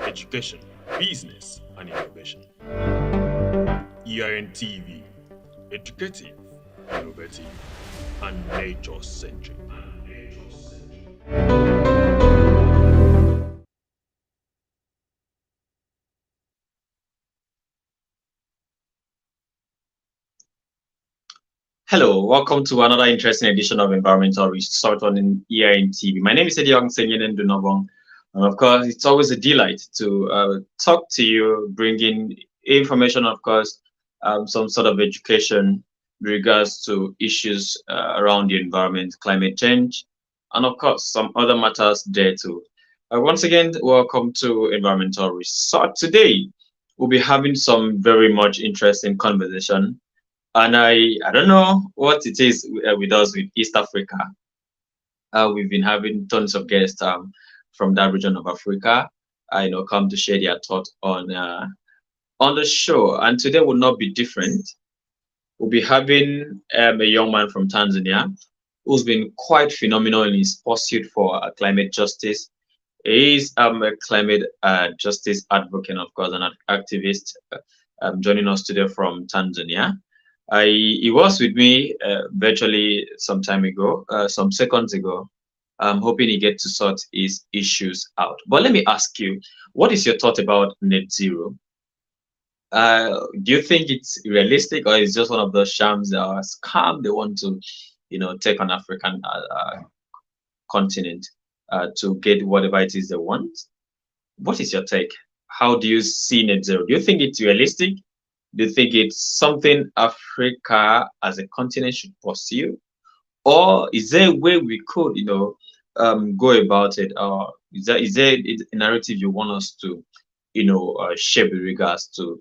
education, business, and innovation. EIN TV, educative, innovative, and nature-centric. Hello, welcome to another interesting edition of Environmental Research on EIN TV. My name is Ediong Senyen Dunobong, and of course, it's always a delight to talk to you, bringing information, of course, some sort of education with regards to issues around the environment, climate change, and of course, some other matters there too. Once again, welcome to Environmental Research. Today, we'll be having some very much interesting conversation, and I don't know what it is with us with East Africa. We've been having tons of guests from that region of Africa. I know come to share their thoughts on the show, and today will not be different. We'll be having a young man from Tanzania who's been quite phenomenal in his pursuit for climate justice. He is a climate justice advocate, of course, and an activist. Joining us today from Tanzania. He was with me virtually some time ago, some seconds ago. I'm hoping he gets to sort his issues out. But let me ask you, what is your thought about net zero? Do you think it's realistic, or is just one of those shams or scam they want to, take on African continent to get whatever it is they want? What is your take? How do you see net zero? Do you think it's realistic? Do you think it's something Africa as a continent should pursue? Or is there a way we could, go about it? Or is there a narrative you want us to, shape with regards to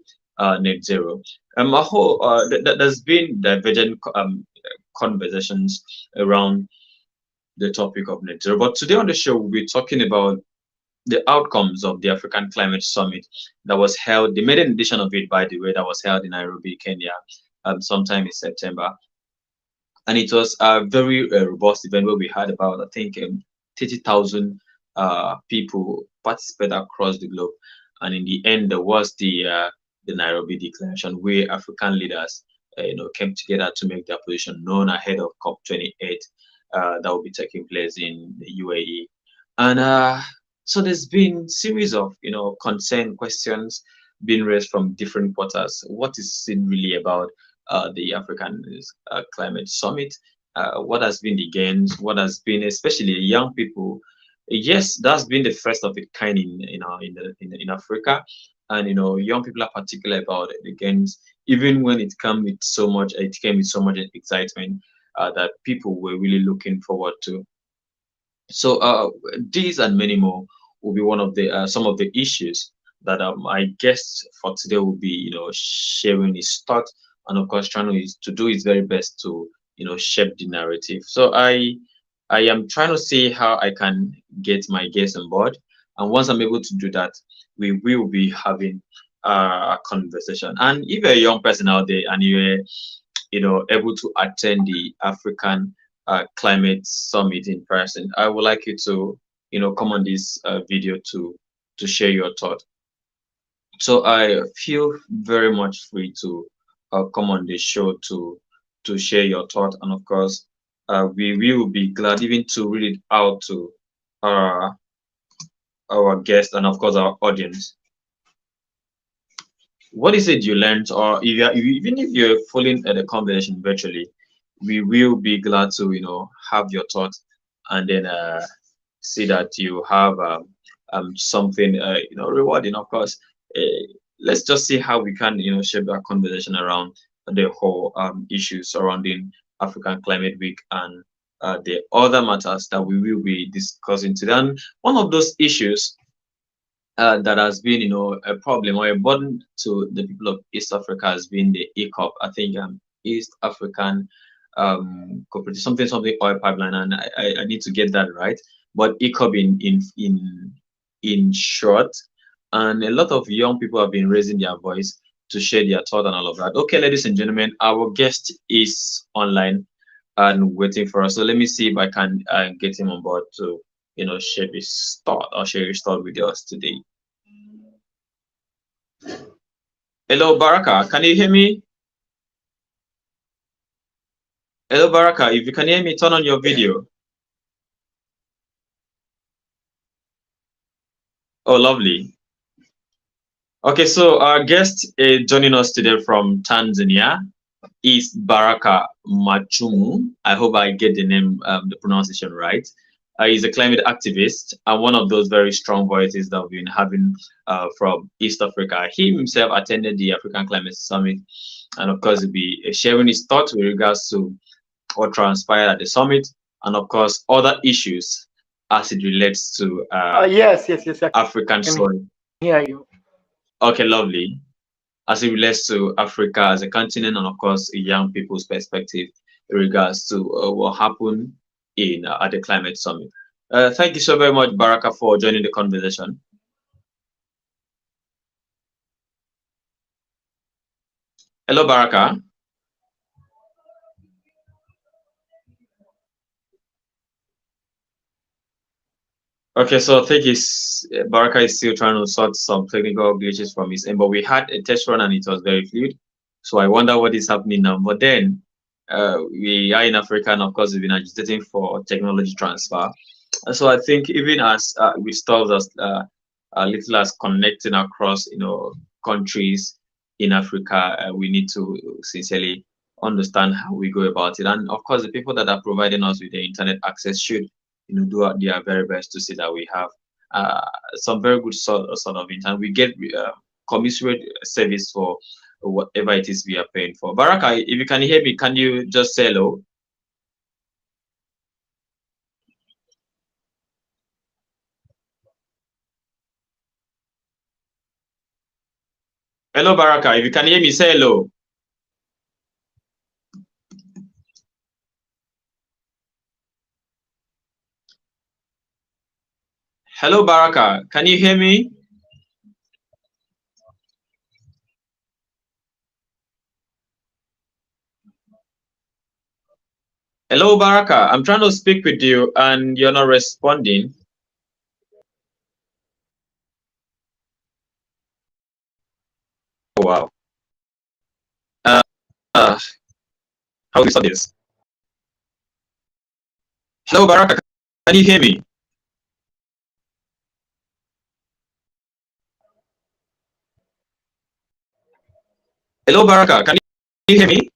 net zero? There's been divergent conversations around the topic of net zero. But today on the show, we'll be talking about the outcomes of the African Climate Summit that was held, the maiden edition of it, by the way, that was held in Nairobi, Kenya, sometime in September. And it was a very robust event where we had about, I think, 30,000 people participate across the globe. And in the end, there was the Nairobi Declaration, where African leaders, came together to make their position known ahead of COP28 that will be taking place in the UAE. And so there's been series of concern questions being raised from different quarters. What is it really about the African Climate Summit? What has been the gains? What has been, especially young people? Yes, that's been the first of its kind in Africa, and young people are particular about the gains. Even when it came with so much excitement that people were really looking forward to. So these and many more will be one of the some of the issues that my guest for today will be, sharing his thoughts, and of course trying to do his very best to, shape the narrative. So I am trying to see how I can get my guest on board, and once I'm able to do that, we will be having a conversation. And if you're a young person out there and you're, able to attend the African climate summit in person, I would like you to come on this video to share your thought. So I feel very much free to come on this show to share your thought, and of course we will be glad even to read it out to our our guests and of course our audience. What is it you learned, or if even if you're following the conversation virtually, we will be glad to have your thoughts, and then see that you have something rewarding. Of course, let's just see how we can shape that conversation around the whole issue surrounding African Climate Week and the other matters that we will be discussing today. And one of those issues that has been, a problem or a burden to the people of East Africa has been the ECOP. I think East African cooperative, something oil pipeline, and I need to get that right. But ECOP in short, and a lot of young people have been raising their voice to share their thought and all of that. Okay, ladies and gentlemen, our guest is online and waiting for us. So let me see if I can get him on board to share his thought with us today. Hello, Baraka. Can you hear me? Hello, Baraka. If you can hear me, turn on your video. Oh, lovely. Okay, so our guest joining us today from Tanzania is Baraka Machumu. I hope I get the name, the pronunciation right. He's a climate activist and one of those very strong voices that we've been having from East Africa. He himself attended the African Climate Summit, and of course, he'll be sharing his thoughts with regards to what transpired at the summit, and of course, other issues as it relates to Yes. I African can soil. hear you. Okay, lovely. As it relates to Africa as a continent, and of course, a young people's perspective in regards to what happened in at the climate summit. Thank you so very much, Baraka, for joining the conversation. Hello, Baraka. Okay, so I think Baraka is still trying to sort some technical glitches from his end, but we had a test run and it was very fluid. So I wonder what is happening now. But then we are in Africa, and of course, we've been agitating for technology transfer. So I think even as we start as a little as connecting across, countries in Africa, we need to sincerely understand how we go about it. And of course, the people that are providing us with the internet access should, do their very best to see that we have some very good sort of internet. We get commensurate service for whatever it is we are paying for. Baraka, if you can hear me, can you just say hello? Hello, Baraka. If you can hear me, say hello. Hello, Baraka. Can you hear me? Hello, Baraka. I'm trying to speak with you and you're not responding. Oh, wow. Uh, uh, how do we start this? Hello, Baraka. Can you hear me? Hello, Baraka. Can you hear me?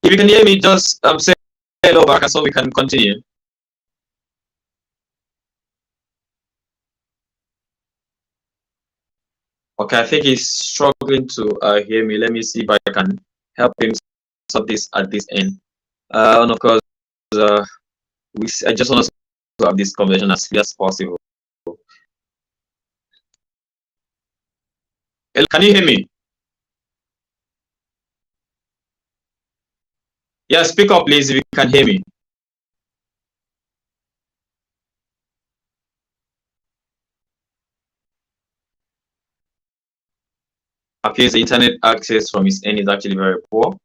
If you can hear me, just say hello, Baraka, so we can continue. Okay, I think he's struggling to hear me. Let me see if I can help him sort this at this end. And of course, uh, I just want to have this conversation as clear as possible. Hello, can you hear me? Yeah, speak up, please, if you can hear me. Appears the internet access from his end is actually very poor.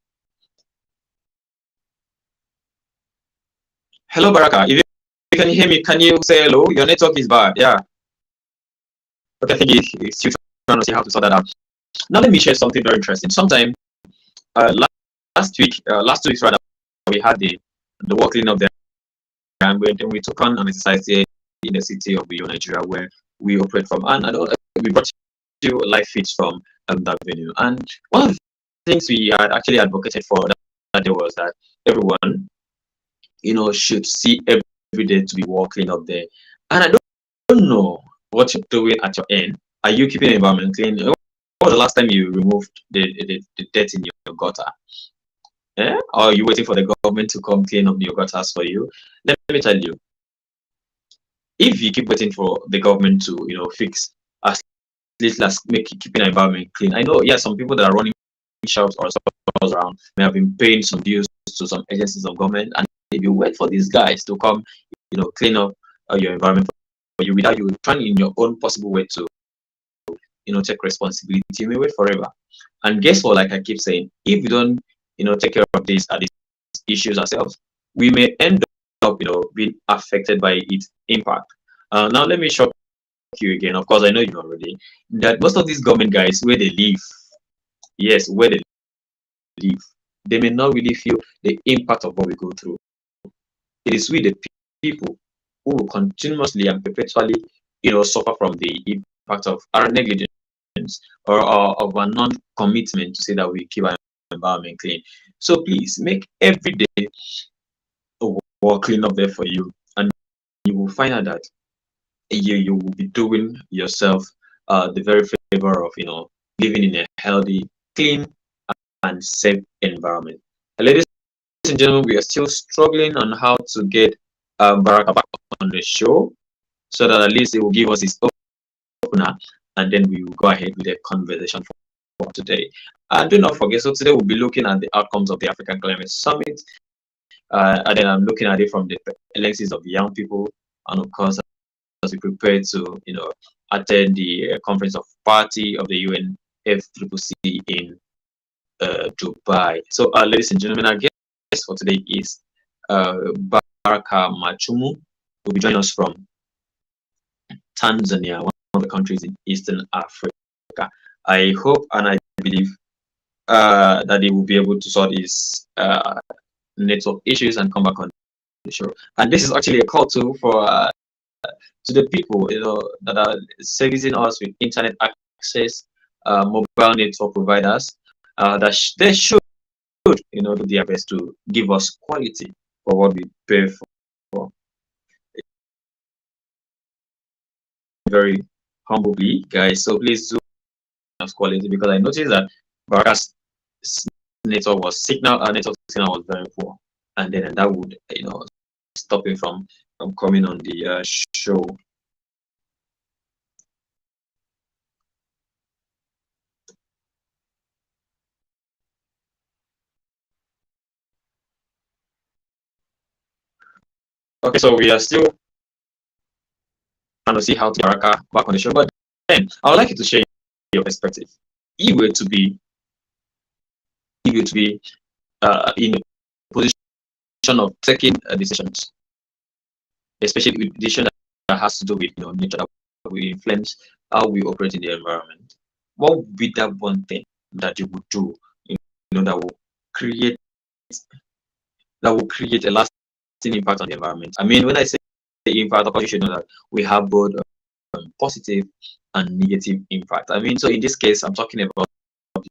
Hello, Baraka. If you can hear me, can you say hello? Your network is bad. Yeah. Okay, I think he's still trying to see how to sort that out. Now, let me share something very interesting. Sometime last week, last 2 weeks rather, we had the work cleaning up there, and we took on an exercise here in the city of Uyo, Nigeria, where we operate from. And we brought you live feeds from that venue. And one of the things we had actually advocated for that day was that everyone, should see every day to be walking up there. And I don't know what you're doing at your end. Are you keeping the environment clean? When was the last time you removed the dirt in your gutter? Yeah? Or are you waiting for the government to come clean up your gutters for you? Let me tell you, if you keep waiting for the government to, fix as little as keeping the environment clean. I know, yeah, some people that are running shops or stores around may have been paying some dues to some agencies of government, and if you wait for these guys to come, clean up your environment for you without you trying in your own possible way to, take responsibility, you may wait forever. And guess what? Like I keep saying, if we don't, take care of these issues ourselves, we may end up, being affected by its impact. Now, let me show you again. Of course, I know you already. That most of these government guys, where they live, yes, where they live, they may not really feel the impact of what we go through. It is we, the people, who will continuously and perpetually, suffer from the impact of our negligence or of our non-commitment to say that we keep our environment clean. So please make every day a world clean up there for you, and you will find out that you will be doing yourself the very favor of living in a healthy, clean, and safe environment. Ladies and gentlemen, we are still struggling on how to get Baraka back on the show, so that at least it will give us his opener, and then we will go ahead with the conversation for today. And do not forget, so today we'll be looking at the outcomes of the African Climate Summit, and then I'm looking at it from the lenses of young people, and of course, as we prepare to attend the conference of party of the UNFCCC in Dubai. So, ladies and gentlemen, our guest for today is Baraka Machumu, who will be joining us from Tanzania, one of the countries in Eastern Africa. I hope and I believe that he will be able to sort his network issues and come back on the show. And this is actually a call to the people that are servicing us with internet access, mobile network providers, that they should do their best to give us quality for what we pay for. Very humbly, guys. So please do us quality, because I noticed that Baraka's network signal was very poor, and then that would stop him from coming on the show. Okay, so we are still trying to see how to get Baraka back on the show, but then I would like you to share your perspective. If you were to be in a position of taking decisions, especially with decision that has to do with nature, that will influence how we operate in the environment, what would be that one thing that you would do that will create a lasting impact on the environment? I mean, when I say impact, of course you should know that we have both positive and negative impact. I mean, so in this case, I'm talking about the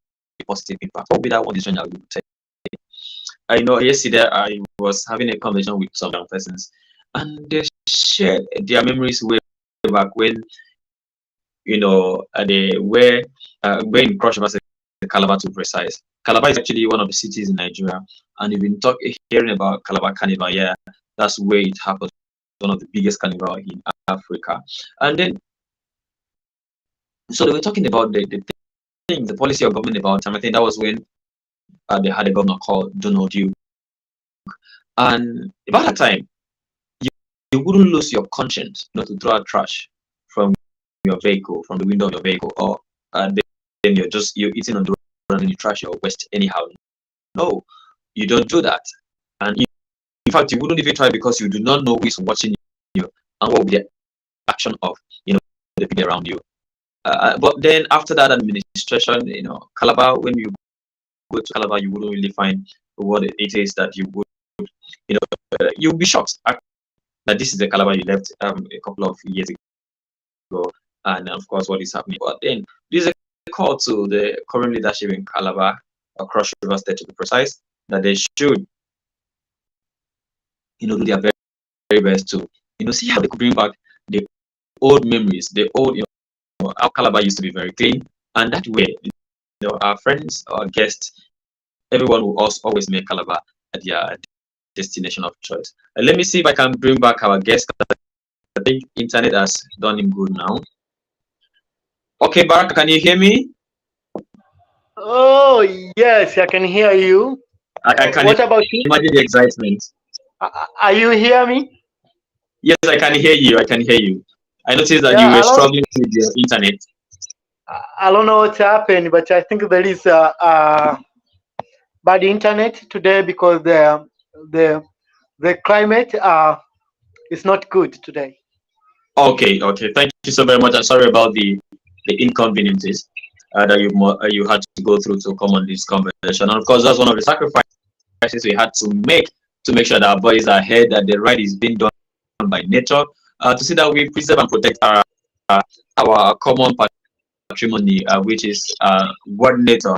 positive impact. What would be that one decision I would take? I know yesterday I was having a conversation with some young persons, and they shared their memories way back when they were in Cross River, Calabar to be precise. Calabar is actually one of the cities in Nigeria, and you've been hearing about Calabar Carnival. Yeah, that's where it happens. One of the biggest carnival in Africa. And then, so they were talking about the policy of government about time. I think that was when they had a governor called Donald Duke. And about that time, you wouldn't lose your conscience to throw out trash from your vehicle, from the window of your vehicle, or then you're eating on the road and you trash your waste anyhow. No, you don't do that. And in fact, you wouldn't even try, because you do not know who is watching you and what will be the action of the people around you. But then after that administration, Calabar, when you go to Calabar, you wouldn't really find what it is that you would, you'll be shocked that this is the Calabar you left a couple of years ago, and of course what is happening. But then this is a call to the current leadership in Calabar, across River State to be precise, that they should, do their very, very best to, see how they could bring back the old memories, the old, how Calabar used to be very clean, and that way, our friends, our guests, everyone will always make Calabar their destination of choice. Let me see if I can bring back our guest. I think internet has done him good now. Okay, Baraka, can you hear me? Oh, yes, I can hear you. I can. What about you? Imagine the excitement. Are you hear me? Yes, I can hear you. I can hear you. I noticed that you were struggling with your internet. I don't know what's happened, but I think there is bad internet today, because the climate is not good today. Okay, okay. Thank you so very much. I'm sorry about the inconveniences that you had to go through to come on this conversation. And of course, that's one of the sacrifices we had to make sure that our bodies are ahead, that the right is being done by nature, to see that we preserve and protect uh, our common patrimony, which is what nature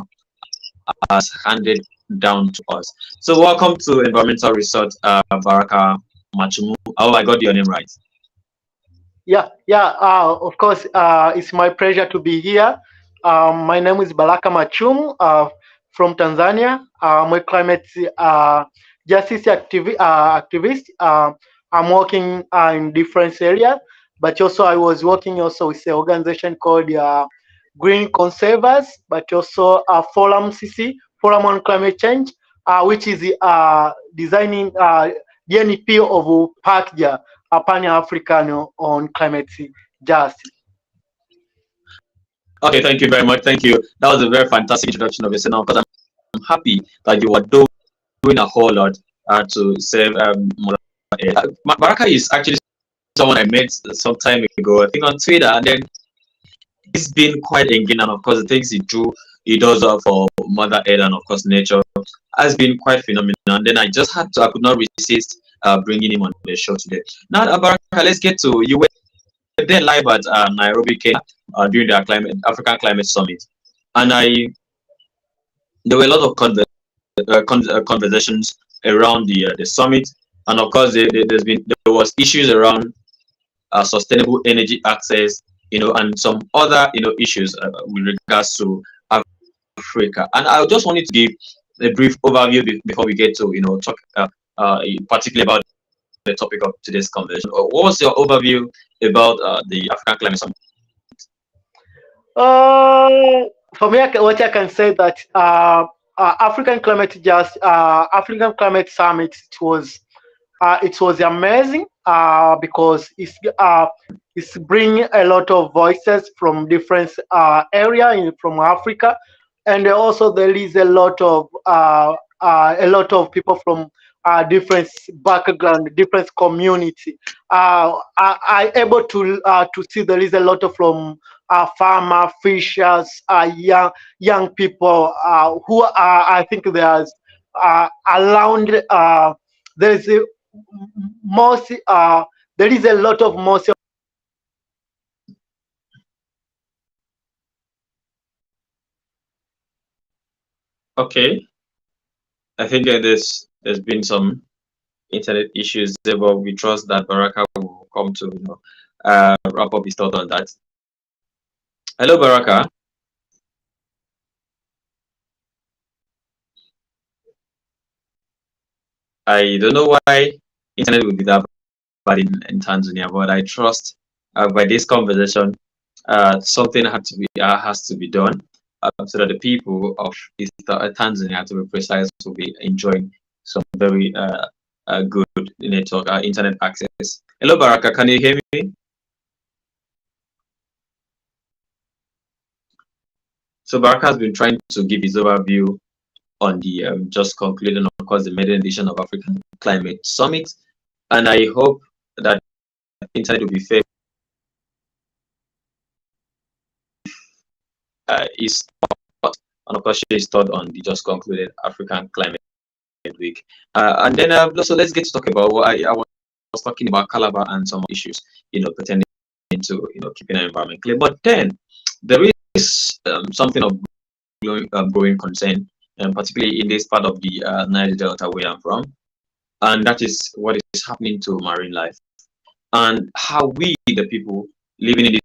has handed down to us. So, welcome to Environmental Resort, Baraka Machumu. Oh, I got your name right. Yeah, yeah. Of course, it's my pleasure to be here. My name is Baraka Machum from Tanzania. I'm a climate justice activist. I'm working in different areas, but also I was working also with an organization called Green Conservers, but also Forum CC, Forum on Climate Change, which is designing the NP of PACJA, a Pan-African on climate justice. Okay, thank you very much. Thank you. That was a very fantastic introduction of yourself. Now, because I'm happy that you were doing a whole lot to save Baraka is actually someone I met some time ago, I think on Twitter, and then he's been quite engaged. And of course, the things he does for Mother Earth and of course nature has been quite phenomenal. And then I could not resist bringing him on the show today. Now, Baraka, let's get to you. Were there live at Nairobi, Kenya, during the African Climate Summit, and there were a lot of conversations around the summit, and of course there was issues around sustainable energy access, and some other issues with regards to Africa. And I just wanted to give a brief overview before we get to talk particularly about the topic of today's conversation. What was your overview about the African Climate Summit? For me, what I can say that African Climate Summit, it was amazing because it's bringing a lot of voices from different from Africa, and also there is a lot of people from different background, different community. I able to see there is a lot of from farmer, fishers, young people who are, I think there's around there's a most there is a lot of most. Okay, I think there's been some internet issues there, but we trust that Baraka will come to wrap up his thought on that. Hello, Baraka. I don't know why internet will be that bad in Tanzania, but I trust by this conversation, something has to be done so that the people of East Tanzania, to be precise, will be enjoying some very good network internet access. Hello, Baraka. Can you hear me? So Baraka has been trying to give his overview on the just concluded, of course, the maiden edition of African Climate Summit, and I hope that internet will be fair. Is and of course, she is thought on the just concluded African Climate Week, and then so let's get to talk about what I was talking about Calabar and some issues, pertaining to keeping our environment clean. But then there is something of growing concern, particularly in this part of the Niger Delta where I'm from, and that is what is happening to marine life and how we, the people living in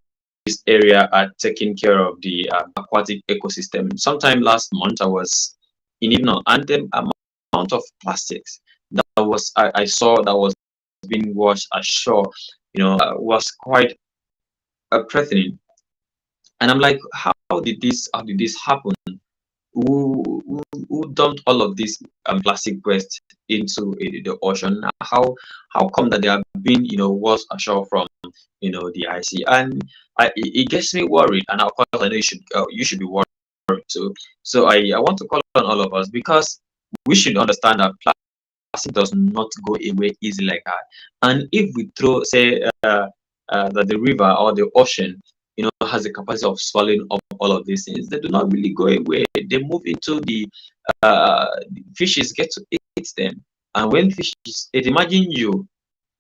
this area, are taking care of the aquatic ecosystem. Sometime last month, I was in Ibno, and the amount of plastics that I saw that was being washed ashore, was quite threatening. And I'm like, how did this happen? Who dumped all of this plastic waste into the ocean? How come that they are being washed ashore from the IC? And it gets me worried. And of course, I know you should be worried too. So I want to call on all of us, because we should understand that plastic does not go away easy like that. And if we throw, say, that the river or the ocean, has the capacity of swallowing up all of these things, they do not really go away. They move into the fishes get to eat them. And when fishes eat, imagine you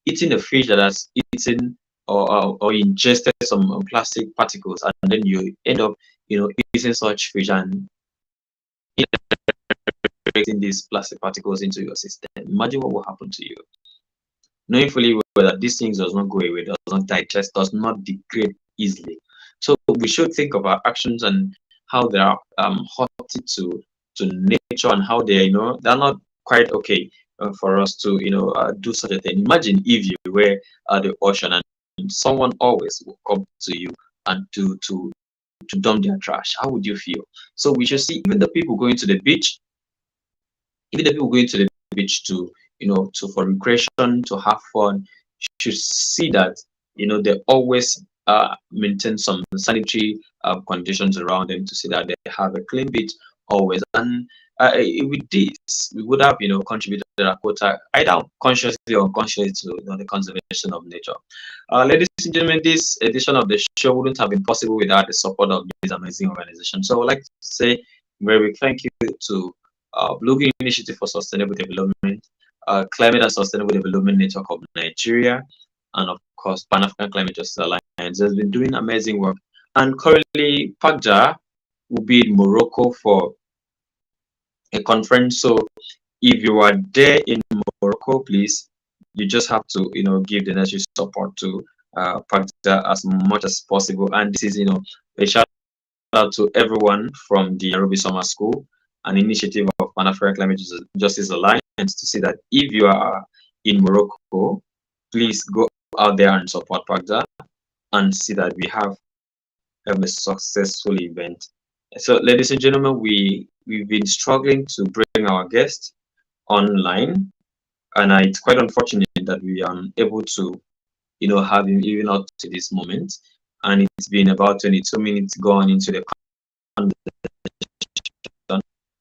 eating a fish that has eaten or ingested some plastic particles, and then you end up, eating such fish and injecting these plastic particles into your system. Imagine what will happen to you. Knowing fully well that these things does not go away, does not digest, does not degrade easily. So we should think of our actions and how they are hurting to nature, and how they, they're not quite okay for us to, do such a thing. Imagine if you were at the ocean and someone always will come to you and to dump their trash. How would you feel? So we should see even the people going to the beach, to, for recreation, to have fun, should see that, they always maintain some sanitary conditions around them, to see that they have a clean beach always. And with this, we would have, contributed our quota, either consciously or unconsciously, to, the conservation of nature. Ladies and gentlemen, this edition of the show wouldn't have been possible without the support of this amazing organization. So I would like to say very big thank you to Blue Green Initiative for Sustainable Development, Climate and Sustainable Development Network of Nigeria, and of course Pan-African Climate Justice Alliance has been doing amazing work. And currently PACJA will be in Morocco for a conference. So if you are there in Morocco, please, you just have to, give the necessary support to PACJA as much as possible. And this is, a shout out to everyone from the Nairobi Summer School, an initiative of Pan-African Climate Justice Alliance, to see that if you are in Morocco, please go out there and support PACJA and see that we have a successful event. So, ladies and gentlemen, we've been struggling to bring our guests online, and it's quite unfortunate that we are able to, have him even up to this moment. And it's been about 22 minutes gone into the conversation.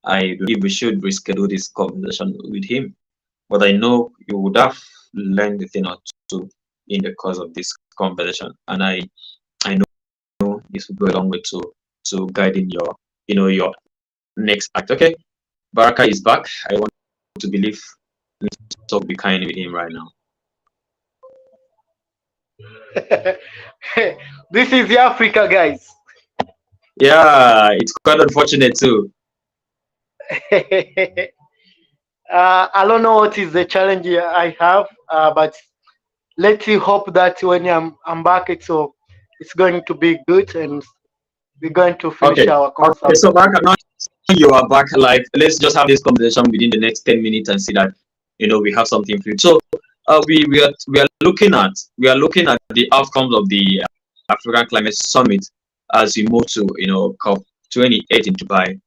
I believe we should reschedule this conversation with him, but I know you would have learned a thing or two in the course of this conversation, and I know this will go a long way to guiding your, your next act. Okay, Baraka is back. I want to believe to be kind with him right now. This is Africa, guys. Yeah, it's quite unfortunate too. I don't know what is the challenge I have, but let's hope that when I'm back, it's going to be good, and we're going to finish our concept. Okay, so Baraka, now you are back live. Let's just have this conversation within the next 10 minutes and see that, we have something for you. So we are looking at the outcomes of the African Climate Summit as we move to, COP 28 in Dubai,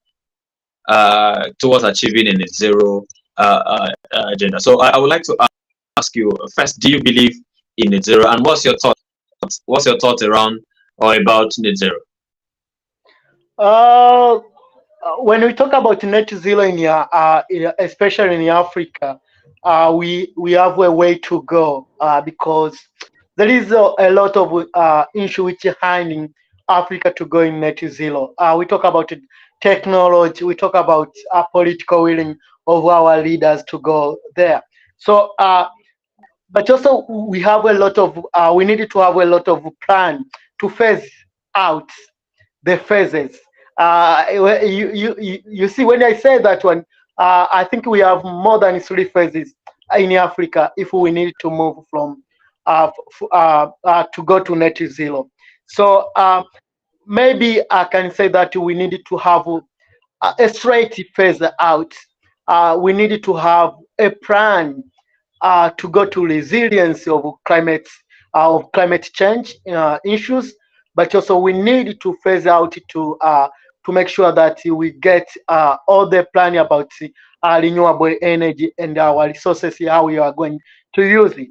towards achieving a net zero agenda. So I would like to ask you first: do you believe in net zero, and what's your thought? What's your thoughts around or about net zero? When we talk about net zero especially in Africa, we have a way to go, because there is a lot of issue which is hindering Africa to go in net zero. We talk about technology, we talk about political willing of our leaders to go there. So, but also we have a lot of we need to have a lot of plan to phase out the phases. You see, when I say that one, I think we have more than 3 phases in Africa if we need to move from to go to net zero. So maybe I can say that we need to have a straight phase out. We need to have a plan to go to resilience of climate change issues, but also we need to phase out to make sure that we get all the planning about renewable energy and our resources, how we are going to use it.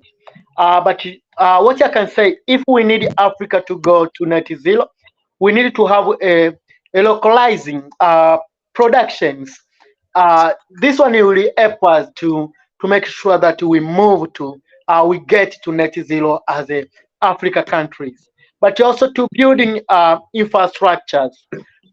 But what I can say, if we need Africa to go to net zero, we need to have a localizing productions. This one will help us to make sure that we move to we get to net zero as Africa countries, but also to building infrastructures.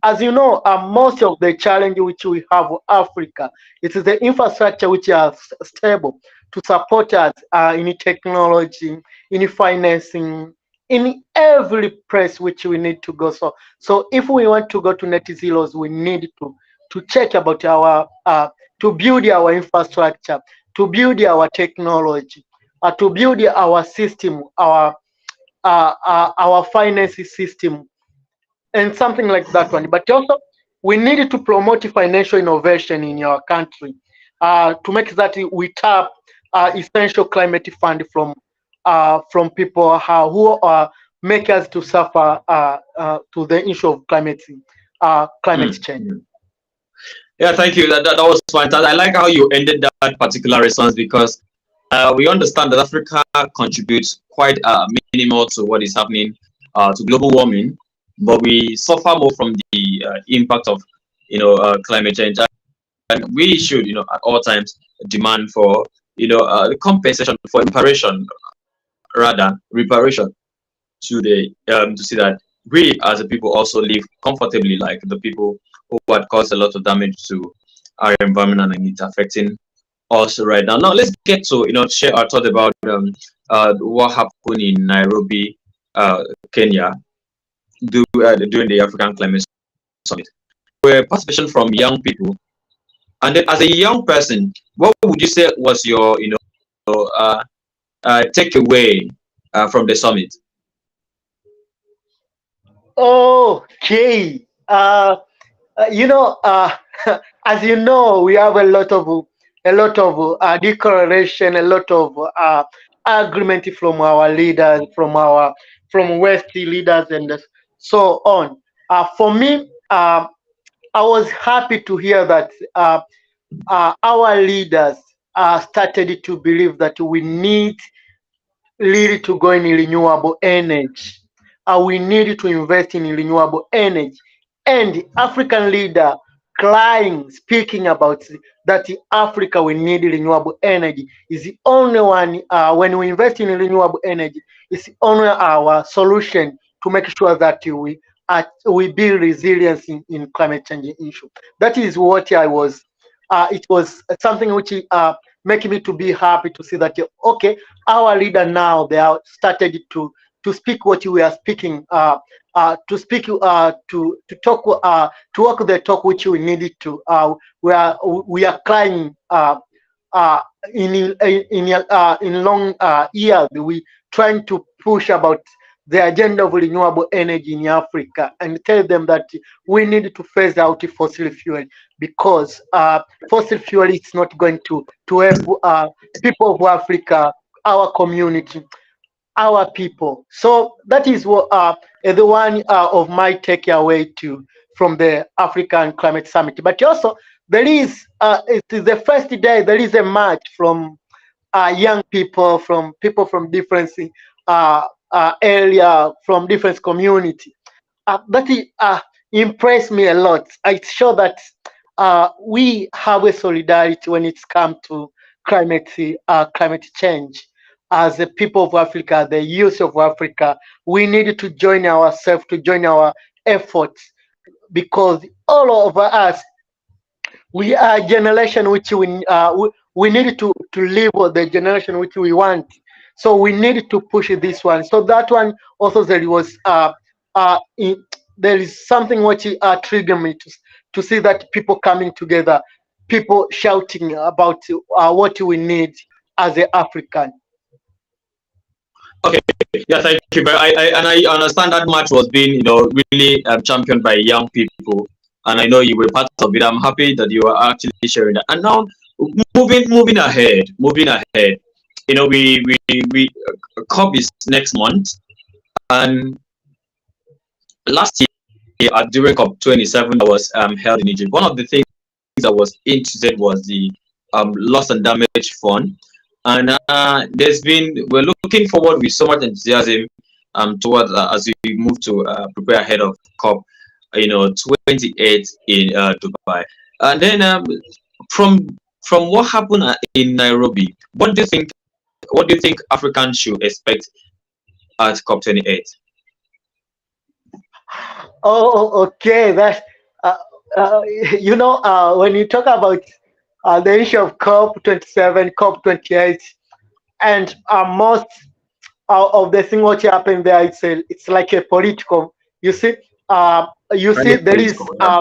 As you know, most of the challenge which we have in Africa, it is the infrastructure which are stable to support us in technology, in financing, in every place which we need to go. So if we want to go to net zeros, we need to check about our to build our infrastructure, to build our technology, to build our system, our finance system, and something like that one. But also, we need to promote financial innovation in our country to make that we tap essential climate fund from people who are make us to suffer to the issue of climate Mm. change. Yeah, thank you. That was fantastic. I like how you ended that particular response because we understand that Africa contributes quite minimal to what is happening to global warming, but we suffer more from the impact of climate change, and we should at all times demand for compensation for reparation to the to see that we as a people also live comfortably like the people who had caused a lot of damage to our environment and it's affecting us right now. Now let's get to share our thought about what happened in Nairobi, Kenya, during the African Climate Summit. Where participation from young people, and then as a young person, what would you say was your takeaway from the summit? Okay. You know, as you know, we have a lot of declaration, a lot of agreement from our leaders, from West leaders, and so on. For me, I was happy to hear that our leaders started to believe that we need really to go in renewable energy. We need to invest in renewable energy. And African leader crying, speaking about that Africa we need renewable energy is the only one. When we invest in renewable energy, it's the only our solution to make sure that we build resilience in climate change issue. That is what I was. It was something which making me to be happy to see that okay, our leader now they are started to speak what we are speaking, to speak to talk to walk the talk which we needed to. We are crying uh, in long years. We trying to push about the agenda of renewable energy in Africa and tell them that we need to phase out fossil fuel because fossil fuel is not going to help people of Africa, our community, our people. So that is what the one of my takeaway to from the African Climate Summit. But also it is the first day there is a march from young people from different area, from different community. That impressed me a lot. It shows that we have a solidarity when it's come to climate change. As the people of Africa, the youth of Africa, we need to join ourselves, to join our efforts, because all of us, we are a generation which we need to live with the generation which we want. So we need to push this one. So that one also there was there is something which triggered me to see that people coming together, people shouting about what we need as a African. Okay, yeah, thank you. But I understand that match was being, really championed by young people, and I know you were part of it. I'm happy that you are actually sharing that. And now, moving ahead. We COP is next month, and last year during COP 27 that was held in Egypt. One of the things that was interested was the loss and damage fund, and we're looking forward with so much enthusiasm towards as we move to prepare ahead of COP 28 in Dubai. And then from what happened in Nairobi, what do you think Africans should expect at COP28? Oh, okay. That uh, uh, when you talk about the issue of COP27, COP28, and most of the thing what happened there, it's like a political. You see, Highly there is political,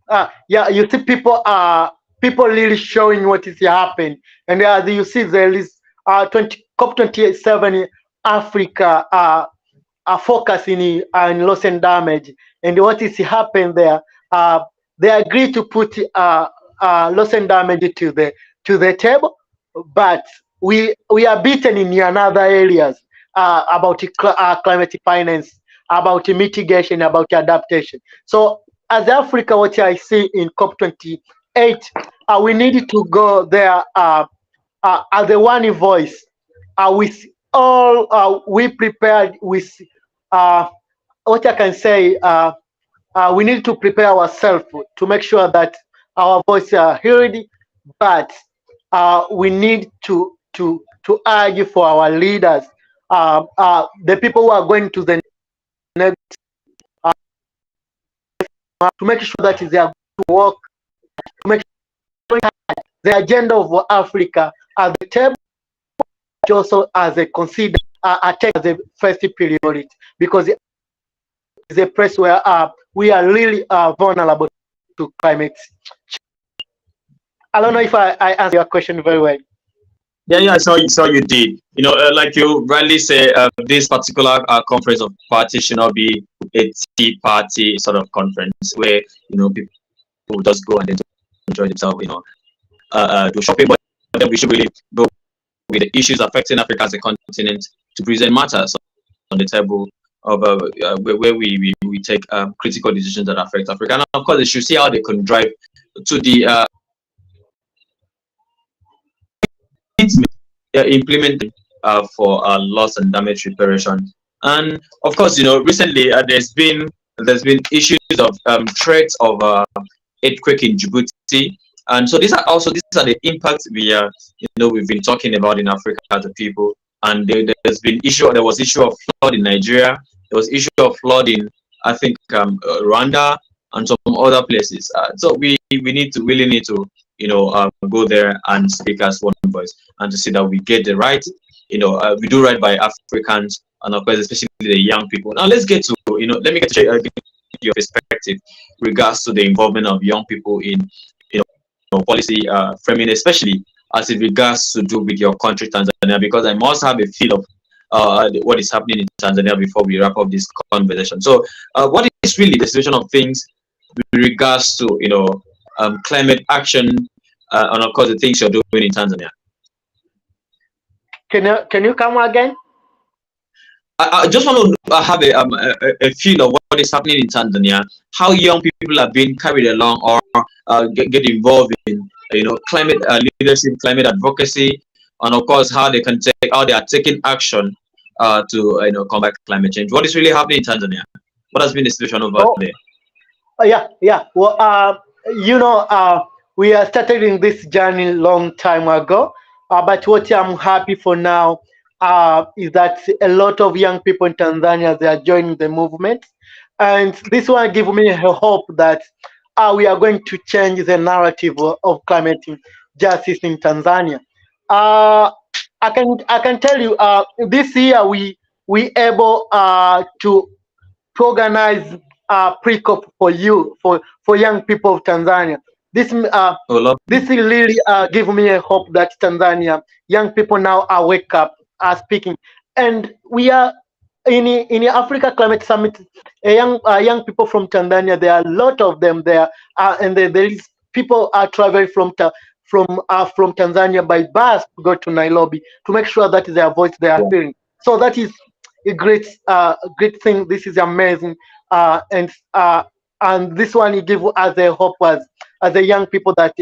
yeah. yeah, you see people really showing what is happening, and you see there is 20 COP27 Africa focusing on loss and damage, and what is happening there. Uh, they agree to put loss and damage to the table, but we are beaten in other areas about climate finance, about mitigation, about adaptation. So as Africa, what I see in COP28, we need to go there as a one voice, with all we prepared with uh, what I can say. We need to prepare ourselves to make sure that our voices are heard, but we need to argue for our leaders, the people who are going to the next, to make sure that they are going to work, to make sure the agenda of Africa at the table, but also as a consider take as a first priority, because it's a place where we are really vulnerable to climate. I don't know if I answered your question very well. Yeah, I saw you did. Like you rightly say, this particular conference of parties should not be a tea party sort of conference where people will just go and enjoy themselves, do shopping. But then we should really go with the issues affecting Africa as a continent to present matters on the table of where we take critical decisions that affect Africa. And of course, they should see how they can drive to the implemented for loss and damage reparation. And of course, recently there's been issues of threats of earthquake in Djibouti, and so these are the impacts we've been talking about in Africa as a people. And there was issue of flood in Nigeria. There was issue of flood in, I think, Rwanda and some other places. So we really need to go there and speak as one voice, and to see that we get the right, we do right by Africans, and of course especially the young people. Now let's get to, let me get to your perspective regards to the involvement of young people in policy framing, especially as it regards to do with your country Tanzania, because I must have a feel of what is happening in Tanzania before we wrap up this conversation. So what is really the situation of things with regards to climate action, and of course the things you're doing in Tanzania? Can you come again? I just want to have a feel of what is happening in Tanzania, how young people are being carried along or get involved in climate leadership, climate advocacy, and of course how they are taking action to combat climate change. What is really happening in Tanzania? What has been the situation over there? Yeah. Well, we are started in this journey long time ago, but what I'm happy for now is that a lot of young people in Tanzania, they are joining the movement, and this one give me a hope that we are going to change the narrative of climate justice in Tanzania. I can tell you, this year we able to organize pre-COP for young people of Tanzania. This really give me a hope that Tanzania young people now are wake up, are speaking, and we are in Africa Climate Summit. Young people from Tanzania, there are a lot of them there, and there is people are traveling from Tanzania by bus to go to Nairobi to make sure that their voice they are hearing. So that is a great thing. This is amazing, and this one you give us a hope as a young people that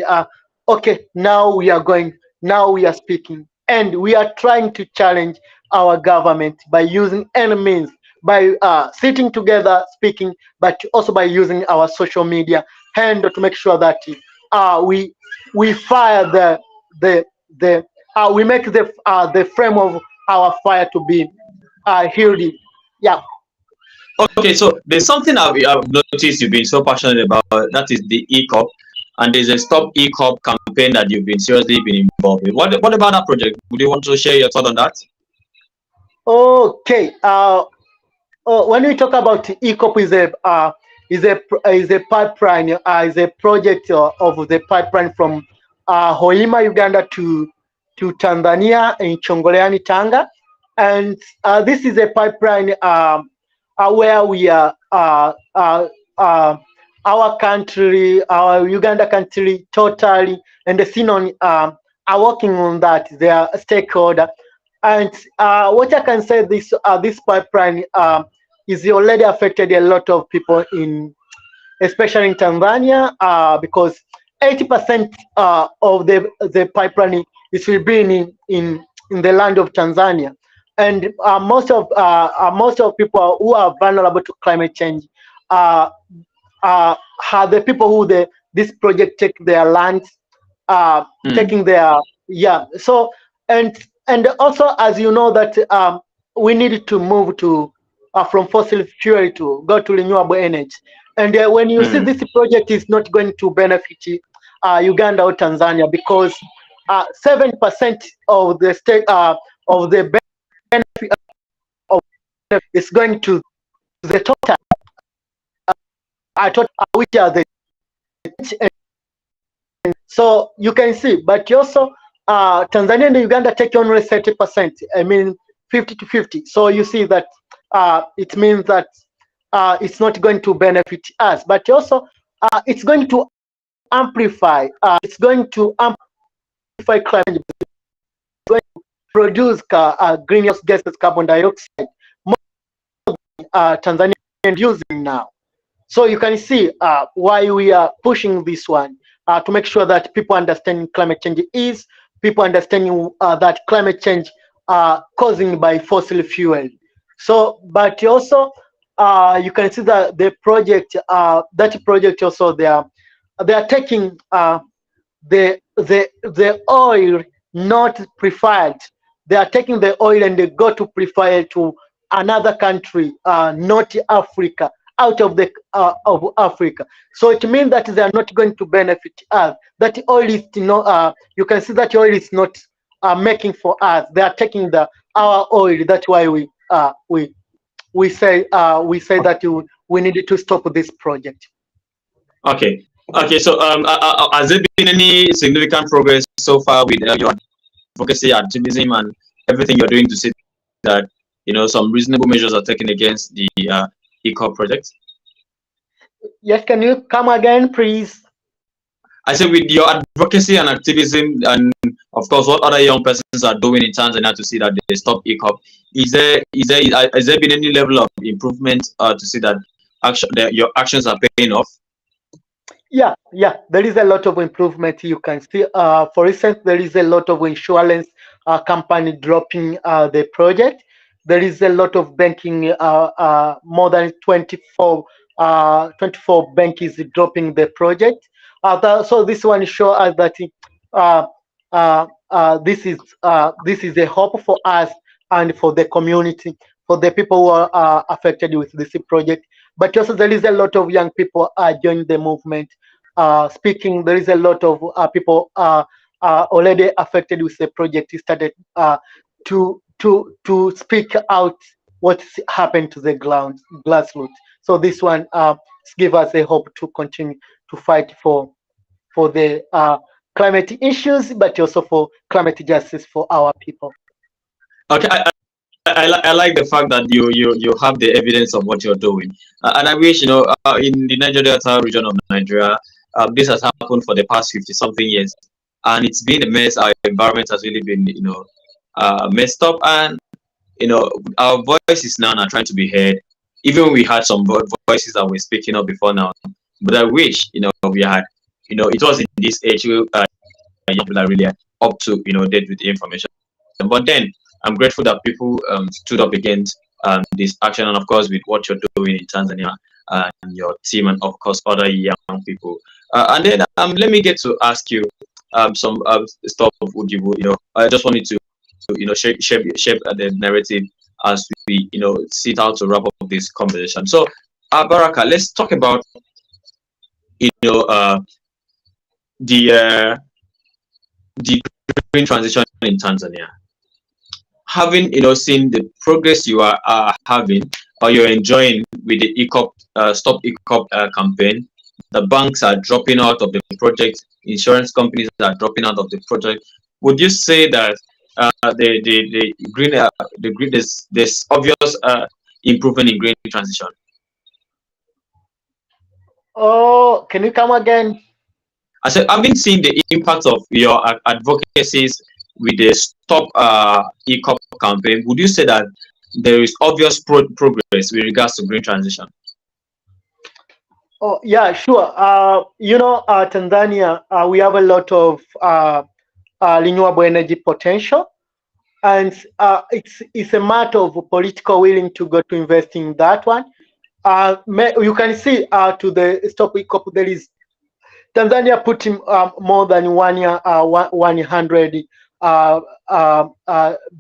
okay, now we are speaking, and we are trying to challenge our government by using any means, by sitting together speaking, but also by using our social media handle to make sure that we fire we make the frame of our fire to be healed. Yeah. Okay, so there's something I've noticed you've been so passionate about. That is the ECOP, and there's a Stop ECOP campaign that you've been seriously been involved with. What about that project? Would you want to share your thought on that? Okay. When we talk about ECOP, is a pipeline, is a project of the pipeline from Hoima, Uganda to Tanzania in Chongoleani, Tanga, and this is a pipeline where we are our country, our Uganda country, totally, and the Synon are working on that. They are a stakeholder, and what I can say, this pipeline is already affected a lot of people especially in Tanzania, because 80% of the pipeline is will be in the land of Tanzania, and most of people who are vulnerable to climate change are the people this project take their lands, taking their, yeah. So and also, as you know, that we need to move to from fossil fuel to go to renewable energy. And when you see this project is not going to benefit Uganda or Tanzania, because 7% of the state of the benefit of is going to the total. I thought which are the, so you can see, but also Tanzania and Uganda take only 30%. I mean 50 to 50. So you see that it means that it's not going to benefit us, but also it's going to amplify. It's going to amplify climate change. It's going to produce greenhouse gases, carbon dioxide, more Tanzania is using now. So you can see why we are pushing this one, to make sure that people understanding climate change is, people understanding that climate change causing by fossil fuel. So, but also you can see that the project, that project also they are taking the oil not preferred. They are taking the oil and they go to prefer to another country, not Africa, out of the of Africa. So it means that they are not going to benefit us. That oil is not. You can see that oil is not making for us. They are taking our oil. That's why we say that we needed to stop this project. Okay. Okay. So has there been any significant progress so far with your advocacy, activism, and everything you're doing to see that some reasonable measures are taken against the ECOP project? Yes, can you come again, please? I said, with your advocacy and activism, and of course, what other young persons are doing in Tanzania to see that they stop ECOP, has there been any level of improvement to see that your actions are paying off? Yeah, there is a lot of improvement. You can see, for instance, there is a lot of insurance company dropping the project. There is a lot of banking, more than 24 bank is dropping the project. So this one shows us that this is a hope for us and for the community, for the people who are affected with this project. But also there is a lot of young people joining the movement, speaking. There is a lot of people already affected with the project. He started to speak out what happened to the grassroots. So this one gives us a hope to continue to fight for the climate issues, but also for climate justice for our people. Okay, I like the fact that you have the evidence of what you're doing, and I wish in the Niger Delta region of Nigeria, this has happened for the past 50-something years, and it's been a mess. Our environment has really been messed up, and our voices now are trying to be heard. Even we had some voices that were speaking up before now, but I wish we had it was in this age young people are really up to date with the information. But then I'm grateful that people stood up against this action, and of course with what you're doing in Tanzania and your team, and of course other young people. And then let me get to ask you some stuff. Would you I just wanted to share the narrative as we sit out to wrap up this conversation. So, Baraka, let's talk about you know uh, the green transition in Tanzania. Having seen the progress you are having or you're enjoying with the ECOP Stop ECOP campaign, the banks are dropping out of the project, insurance companies are dropping out of the project. Would you say that the green there's obvious improvement in green transition? Oh, can you come again? I said, I've been seeing the impact of your advocacies with the Stop ECOP campaign. Would you say that there is obvious progress with regards to green transition? Oh, yeah, sure. Tanzania, we have a lot of renewable energy potential, and it's a matter of political willing to go to invest in that one. You can see to the Stop ECOP, there is Tanzania putting more than 100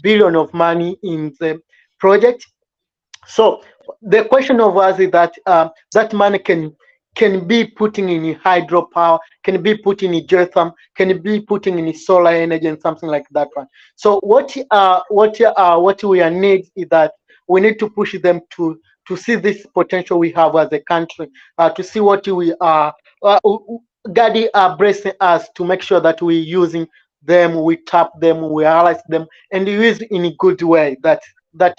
billion of money in the project. So the question of us is that that money can be putting in hydropower, can be put in geothermal, can be putting in solar energy and something like that one. So what we need is that we need to push them to see this potential we have as a country, to see what we are. God blessing us to make sure that we're using them, we tap them, we analyze them, and use in a good way. That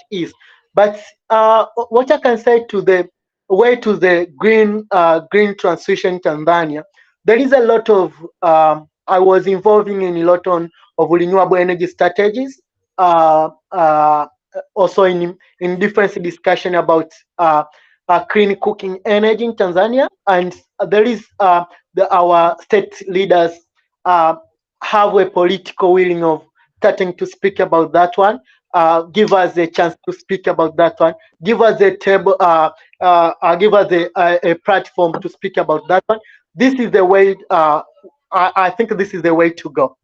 is. But what I can say to the way to the green transition Tanzania, there is a lot of I was involving in a lot of renewable energy strategies. Also in different discussion about clean cooking energy in Tanzania, and there is our state leaders have a political willing of starting to speak about that one. Give us a chance to speak about that one. Give us a table. Give us a platform to speak about that one. This is the way. I think this is the way to go.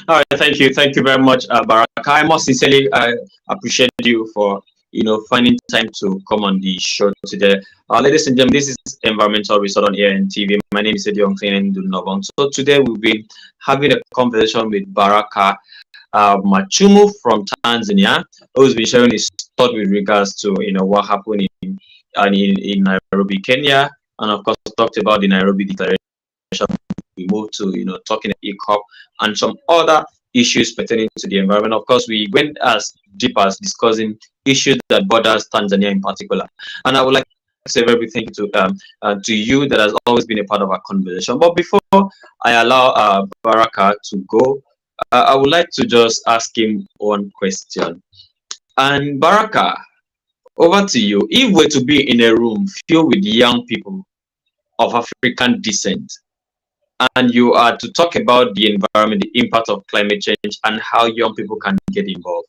All right, thank you very much, Baraka. I must sincerely appreciate you for finding time to come on the show today. Ladies and gentlemen, this is Environmental Resort on EIN TV. My name is Edion Cleaning Dunobong. So today we'll be having a conversation with Baraka Machumu from Tanzania, who's been sharing his thought with regards to what happened in Nairobi, Kenya, and of course talked about the Nairobi Declaration. We moved to talking ECOP and some other issues pertaining to the environment. Of course, we went as deep as discussing issues that borders Tanzania in particular. And I would like to say very thank you to you that has always been a part of our conversation. But before I allow Baraka to go, I would like to just ask him one question. And Baraka, over to you. If we're to be in a room filled with young people of African descent, and you are to talk about the environment, the impact of climate change, and how young people can get involved,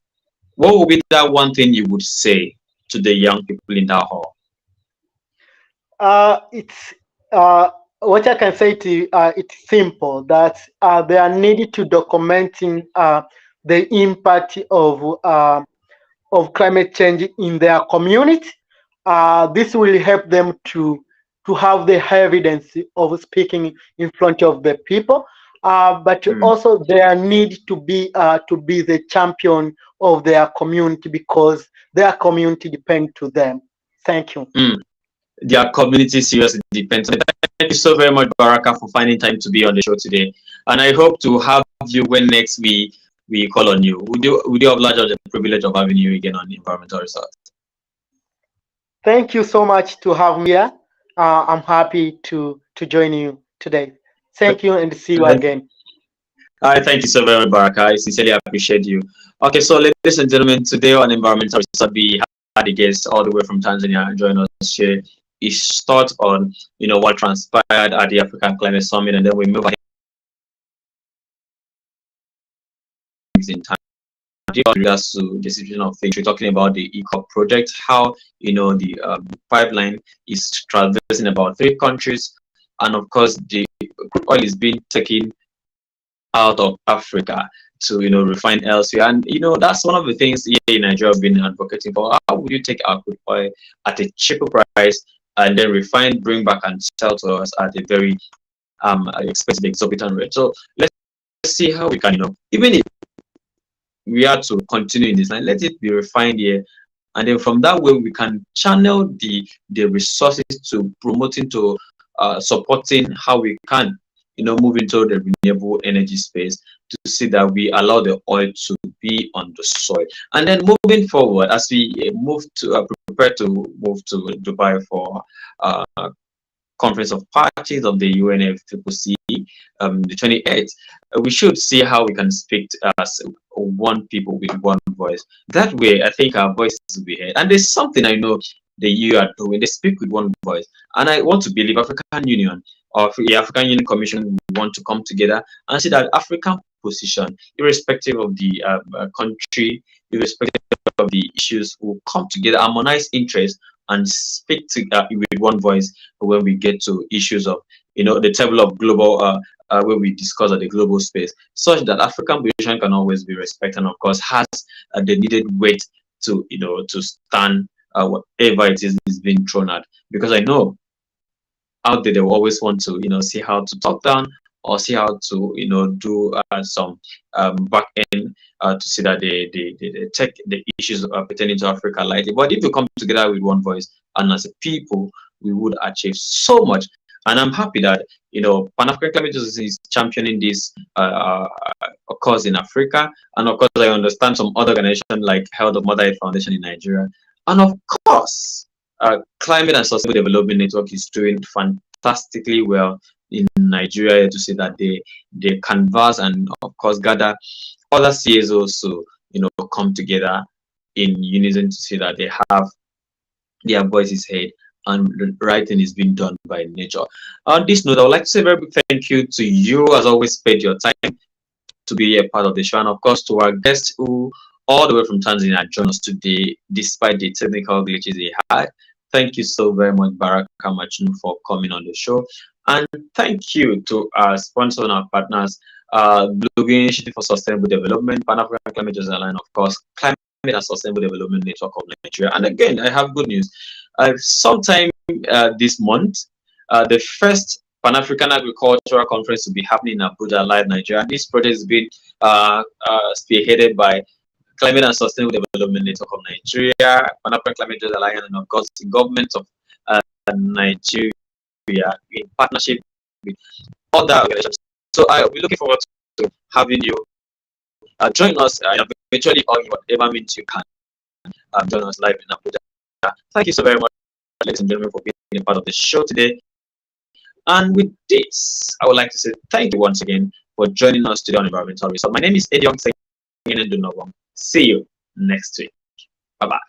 what would be that one thing you would say to the young people in that hall? It's what I can say to you, it's simple that they are needed to documenting the impact of climate change in their community. This will help them to have the evidence of speaking in front of the people, but also they need to be the champion of their community because their community depends to them. Thank you. Their community seriously depends on it. Thank you so very much, Baraka, for finding time to be on the show today. And I hope to have you when next we call on you. We do have the privilege of having you again on the Environmental Resort. Thank you so much to have me here. I'm happy to join you today. Thank you and see you again. All right, thank you so very much, Baraka. I sincerely appreciate you. Okay, so ladies and gentlemen, today on Environmental Resort, we had a guest all the way from Tanzania join us, share his thoughts on what transpired at the African Climate Summit, and then we move ahead in time. In regards to the situation of things, we're talking about the ECOP project, how the pipeline is traversing about 3 countries, and of course the oil is being taken out of Africa. to refine elsewhere. And that's one of the things here in Nigeria have been advocating for. How would you take our crude oil at a cheaper price and then refine, bring back, and sell to us at a very expensive, exorbitant rate? So let's see how we can, even if we are to continue in this line, let it be refined here, and then from that way we can channel the resources to promoting, to supporting how we can move into the renewable energy space, to see that we allow the oil to be on the soil. And then moving forward, as we move to prepare to move to Dubai for Conference of Parties of the UNFCCC, the 28th, we should see how we can speak as one people with one voice. That way, I think our voices will be heard. And there's something I know the EU are doing. They speak with one voice. And I want to believe African Union or the African Union Commission want to come together and see that African position, irrespective of the country, irrespective of the issues, will come together, harmonize interests, and speak to, with one voice when we get to issues of the table of global where we discuss at the global space, such that African position can always be respected and of course has the needed weight to to stand whatever it is being thrown at. Because I know out there they will always want to see how to talk down or see how to do some back end to see that they take the issues pertaining to Africa lightly. But if we come together with one voice and as a people, we would achieve so much. And I'm happy that Pan-African Climate Justice is championing this cause in Africa, and of course I understand some other organizations like Health of Mother Earth Foundation in Nigeria, and of course Climate and Sustainable Development Network is doing fantastically well in Nigeria, to see that they canvas and of course gather other CSOs to come together in unison to see that they have their voices heard and the right thing is being done by nature. On this note, I would like to say a very big thank you to you, as always, spent your time to be a part of the show, and of course to our guests who all the way from Tanzania joined us today despite the technical glitches they had. Thank you so very much, Baraka Machunu, for coming on the show. And thank you to our sponsors and our partners, Blue Green Initiative for Sustainable Development, Pan-African Climate Justice Alliance, of course, Climate and Sustainable Development Network of Nigeria. And again, I have good news. Sometime this month, the first Pan-African Agricultural Conference will be happening in Abuja, Live, Nigeria. This project has been spearheaded by Climate and Sustainable Development Network of Nigeria, Pan-African Climate Justice Alliance, and of course the government of Nigeria in partnership with other organizations. So I'll be looking forward to having you join us virtually or whatever means you can join us live in Abuja. Thank you so very much, ladies and gentlemen, for being a part of the show today. And with this, I would like to say thank you once again for joining us today on Environmental Resource. My name is Edion. See you next week. Bye-bye.